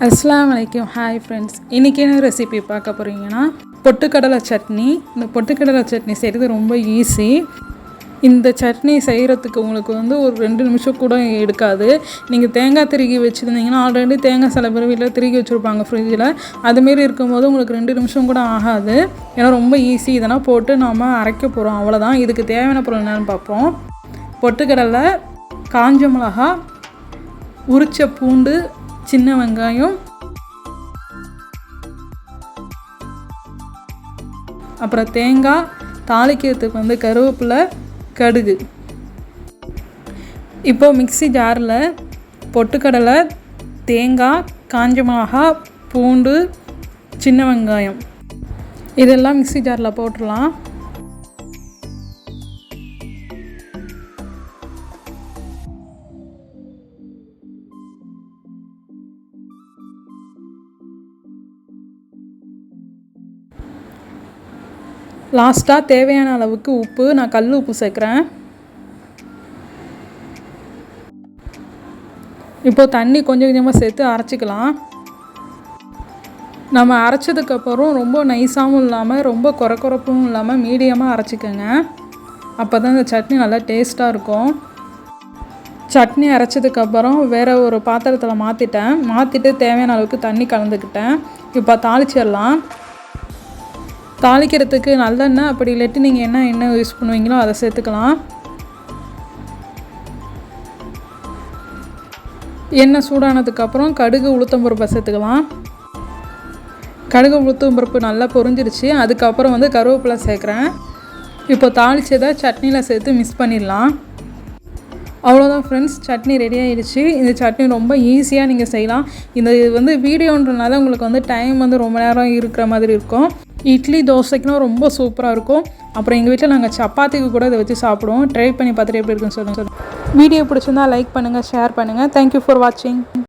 அஸ்ஸலாமு அலைக்கும். Hi friends, இன்றைக்கி என்ன ரெசிபி பார்க்க போகிறீங்கன்னா பொட்டுக்கடலை சட்னி. இந்த பொட்டுக்கடலை சட்னி செய்கிறது ரொம்ப ஈஸி. இந்த சட்னி செய்கிறதுக்கு உங்களுக்கு ஒரு 2 நிமிஷம் கூட எடுக்காது. நீங்கள் தேங்காய் திருகி வச்சுருந்தீங்கன்னா, ஆல்ரெடி தேங்காய் சில பேர் வீட்டில் திருகி வச்சுருப்பாங்க ஃப்ரிட்ஜில். அதுமாரி இருக்கும்போது உங்களுக்கு 2 நிமிஷம் கூட ஆகாது. ஏன்னா ரொம்ப ஈஸி. இதெல்லாம் போட்டு நாம் அரைக்க போகிறோம், அவ்வளோதான். இதுக்கு தேவையான பொருள் என்னென்னு பார்ப்போம். பொட்டுக்கடலை, காஞ்ச மிளகா, உரிச்ச பூண்டு, சின்ன வெங்காயம், அப்புறம் தேங்காய், தாளிக்கிறதுக்கு கருவேப்பிலை, கடுகு. இப்போ மிக்ஸி ஜாரில் பொட்டுக்கடலை, தேங்காய், காஞ்ச மிளகா, பூண்டு, சின்ன வெங்காயம் இதெல்லாம் மிக்ஸி ஜாரில் போட்டுடலாம். லாஸ்ட்டாக தேவையான அளவுக்கு உப்பு, நான் கல் உப்பு சேர்க்குறேன். இப்போது தண்ணி கொஞ்சம் கொஞ்சமாக சேர்த்து அரைச்சிக்கலாம். நம்ம அரைச்சதுக்கப்புறம் ரொம்ப நைஸாகவும் இல்லாமல் ரொம்ப குறப்பும் இல்லாமல் மீடியமாக அரைச்சிக்கோங்க. அப்போ தான் இந்த சட்னி நல்லா டேஸ்ட்டாக இருக்கும். சட்னி அரைச்சதுக்கப்புறம் வேறு ஒரு பாத்திரத்தில் மாற்றிட்டு தேவையான அளவுக்கு தண்ணி கலந்துக்கிட்டேன். இப்போ தாளிச்சிடலாம். தாளிக்கிறதுக்கு நல்லெண்ணெய், அப்படி இல்லாட்டி நீங்கள் என்ன எண்ணெய் யூஸ் பண்ணுவீங்களோ அதை சேர்த்துக்கலாம். எண்ணெய் சூடானதுக்கப்புறம் கடுகு, உளுத்தம்பருப்பை சேர்த்துக்கலாம். கடுகு, உளுத்தம்பருப்பு நல்லா பொரிஞ்சிருச்சு. அதுக்கப்புறம் கருவேப்பிலை சேர்க்குறேன். இப்போ தாளிச்சதை சட்னியில் சேர்த்து மிக்ஸ் பண்ணிடலாம். அவ்வளோதான் ஃப்ரெண்ட்ஸ், சட்னி ரெடி ஆகிடுச்சு. இந்த சட்னி ரொம்ப ஈஸியாக நீங்கள் செய்யலாம். இது வீடியோன்றனால உங்களுக்கு டைம் ரொம்ப நேரம் இருக்கிற மாதிரி இருக்கும். இட்லி, தோசைக்குலாம் ரொம்ப சூப்பராக இருக்கும். அப்புறம் எங்கள் வீட்டில் நாங்கள் சப்பாத்திக்கு கூட இதை வச்சு சாப்பிடுவோம். ட்ரை பண்ணி பார்த்துட்டு எப்படி இருக்குன்னு சொல்லுங்கள். வீடியோ பிடிச்சிருந்தா லைக் பண்ணுங்கள், ஷேர் பண்ணுங்கள். தேங்க்யூ ஃபார் வாட்சிங்.